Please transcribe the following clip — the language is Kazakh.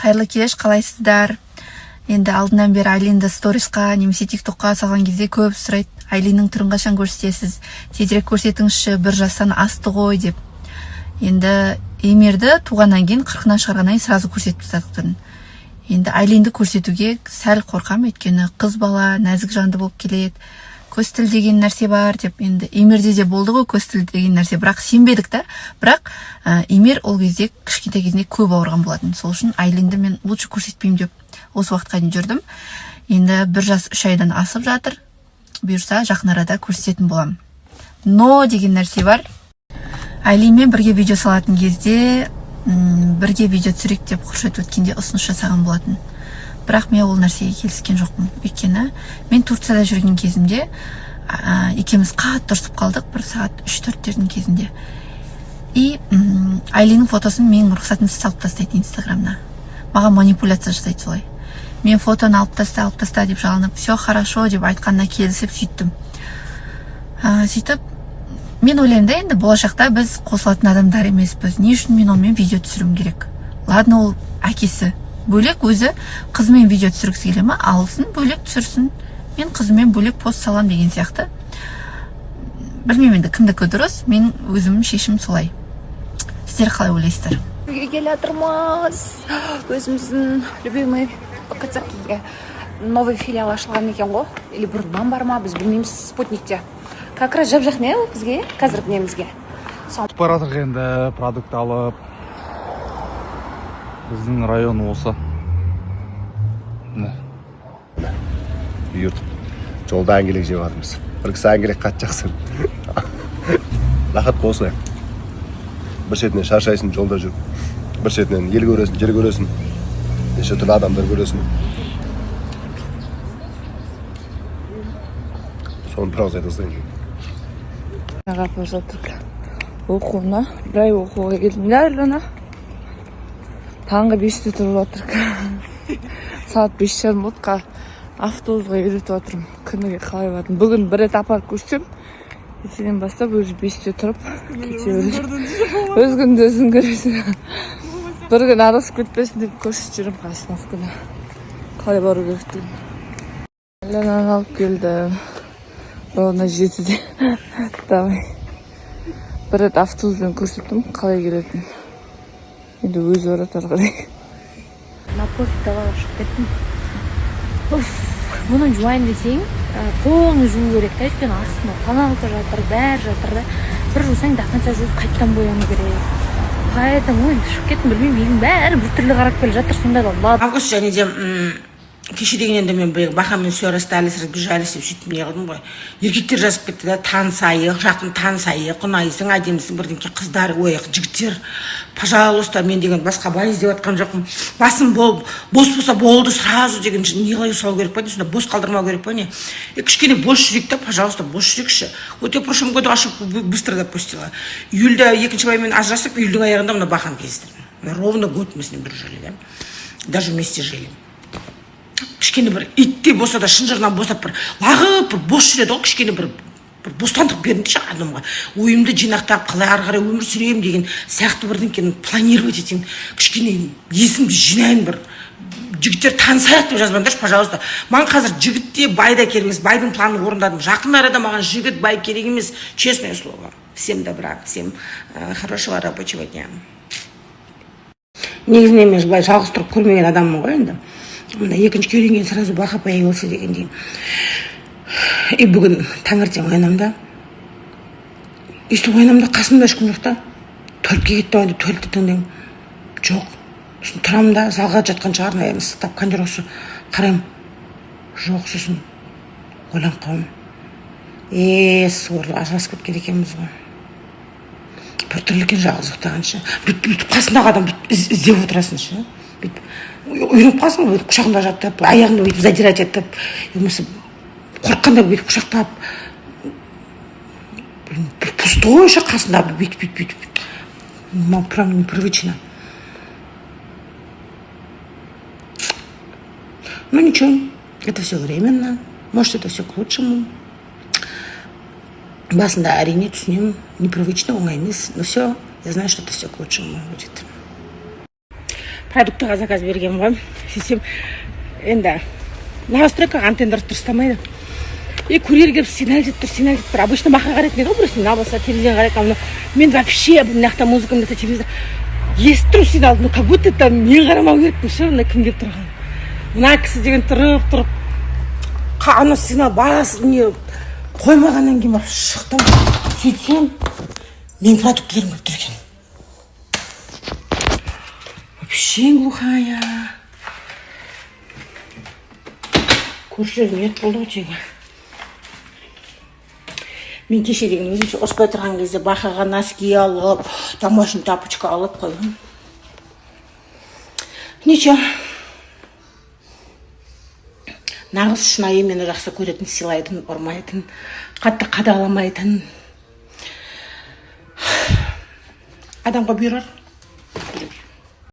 Қайырлы кеш, қалайсыздар? Енді алдынан бері Айлинді сторисқа немесе тиктокқа салған кезде көп сұрайды. Айлиннің түрін қашан көрсетесіз? Тезірек көрсетіңізші, 1 жастан асты ғой деп. Енді Эмирді туғаннан кейін 40-нан шығарғаннан кейін сразу көрсетіп тастадық түрін. Енді Айлинді көрсетуге сәл қорқам, өйткені қыз бала нәзік жанды болып келеді. Көз тіл деген нәрсе бар деп, енді Эмирде де болды ғой көз тіл деген нәрсе, бірақ сенбедік та. Бірақ Эмир ол кезде кішкентай кезінде көп ауырған болатын. Сол үшін Айлинді мен лучше көрсетпеймін деп осы уақытқа дейін жүрдім. Енді 1 жас 3 айдан асып жатыр. Бұйырса жақын арада көрсететін боламын. Но деген нәрсе бар. Айлинмен бірге видео салатын кезде бірге видео түсірейік деп Хуршет өткенде ұсыныс жасаған болатын. Бірақ мен ол нәрсеге келіскен жоқпын. Өйткені мен Турцияда жүрген кезімде екеуміз қатты ұрсып қалдық, 1 сағат 3-4-тердің кезінде. И Айлиннің фотосын менің рұқсатымсыз салып тастайды Инстаграмна. Маған манипуляция жасайды солай. Мен фотоны алып таста деп жалынып, все хорошо деп айтқанына келісіп сөйттім. Сөйтіп, мен ойлаймын да, енді болашақта біз қосылатын адамдар емеспіз. Не үшін мен онымен видео түсіруім керек? Ладно, ол әкесі бөлек, өзі қызымен видео түсіргісі келе ма, алсын, бөлек түсірсін. Мен қызымен бөлек пост салам деген сияқты. Білмеймін енді кімдікі дұрыс, мен өзімнің шешім солай. Сіздер қалай ойлайсыздар? Келе жатырмыз. Өзіміздің любимый КЦК-ге новый филиал ашылған екен ғой. Или бұрыннан бар ма, біз білмейміз, спутникте. Как раз жап-жақ не бізге, қазіргі немізге. Баратық енді продукт алып. Біздің район осы. Үйіртіп, жолда әңгелек жеп жатырмыз. Бір кісі әңгелек қатты жақсы. Рахат болсын. Bir шетінен шаршайсың жолда жүріп. Bir шетінен ел көресің, жер көресің. Неше түрлі адамдар көресің. Соны бір ауыз айтасың. Аға жатыр. Оқуына, бір ай оқуға келдім. Дәрліна. Таңғы 5-те тұрып отыр. Саат 5:30 болды. Автобусқа үйретіп отырмын. Күніге қалай бардым. Бүгін бір рет апарып көрсем, ертеңнен бастап өзі 5-те тұрып кете береді. Өз күнді өзің көресің. Бір күн арасып кетпесін деп көрсетіп жүрмін қасына күні. Қалай бару керектігін. Ленаны алып келдім. Ровно 7-де. Давай. Бір рет автобуспен көрсеттім, қалай келетін. Енді өзі барады арқылай. Напофиг далаға шығып кеттім. Мұны жуайын десең, қолыңды жуу керек та, өйткені астында тоналка жатыр, бәрі жатыр да. Бір жусаң дақанша жуып қайттан бояну керек. Поэтому енді шығып кеттім, білмеймін, елдің бәрі бір түрлі қарап келе жатыр, сонда да ладно. Август және де кеше дегенде мен бақамен все расстались, разбежались деп сөйтіп не қылдым ғой. Еркектер жазып кетті да, танысайық, жақын танысайық, ұнайсың, әдемісің, бірдеңке қыздар, ой, жігіттер, пожалуйста, мен деген басқа бай іздеп жатқан жоқпын. Басым бос болса болды, сразу деген не қылай салу керек па, сонда бос қалдырмау керек па не? Кішкене бос жүрек та, пожалуйста, бос жүрекші. Вот я в прошлом году ашып быстро допустила. Июльда екінші баймен ажырасып, июльдің аяғында мына бақан кездірдім. Ровно год мы с ним дружили, да? Даже вместе жили. Кішкене бір итте болса да шынжырынан босап бір лағып бір бос жүреді ғой, кішкене бір бостандық беріңдіші адамға. Ойымды жинақтап, қалай ары қарай өмір сүремін деген сияқты бірдеңкені планировать етейін. Кішкене есімді жинайын, бір жігіттер танысайық деп жазбаңдаршы, пожалуйста. Маған қазір жігіт те бай да керек емес, байдың планын орындадым. Жақын арада маған жігіт бай керек емес, честное слово. Всем добра, всем хорошего рабочего дня. Негізінен мен былай жалғыз тұрып көрмеген адаммын ғой енді. Мына екінші күйленген сразу бақа пая келсе дегендей. И бүгін таңертең оянам да. Өйстіп оянам да, қасымда ешкім жоқ та. Туалетке кетті ойында, туалетті тыңдаймын. Жоқ. Сосын тұрамын да, залға жатқан шығар, аяғын ыстап қанжар осы қараймын. Жоқ, сосын ойланып қаламын. Сорлы ажырасып кеткен екенбіз ғой. Бір түрлі екен жалғыз ұйықтағанша. Бүйтіп қасындағы адам іздеп отырасыншы. Үйреніп қалсың ғой, құшағында жаттап, аяғында бүйтіп задирать етіп, қорыққанда бүйтіп құшақтап, бір пустой ше қасында бүйтіп. Прям непривычно. Ну ничего, это все временно, может это все к лучшему. Басында әрине түсінемін, непривычно, оңай емес, но все, я знаю, что это все к лучшему будет. продуктыға заказ берген ғой. Сөйтсем енді новостройкаға антендар дұрыстамайды. Курьер келіп сигнал деп тұр. Обычно бақа қарайтын еді ғой, бір сигнал болса телевизор қарайды. Мен вообще бұл жақта музыкам да телевизор естіп тұрып сигнал, как будто там мен қарамау керекпін ше, мына кім келіп тұрған. Мына кісі деген тұрып ана сигнал басын не қоймағаннан кейін барып шықтым. Сөйтсем мен продуктілерім келіп тұр екен. Вообще глухая. Көршілер нет болды ғой тегі. Мен кеше деген өзімше оспай тұрған кезде бақаға носки алып, домашний тапочка алып қойдым. Ничего. Нағыз шынайы мені жақсы көретін, сыйлайтын, ұрмайтын, қатты қадағаламайтын адамға бұйырар.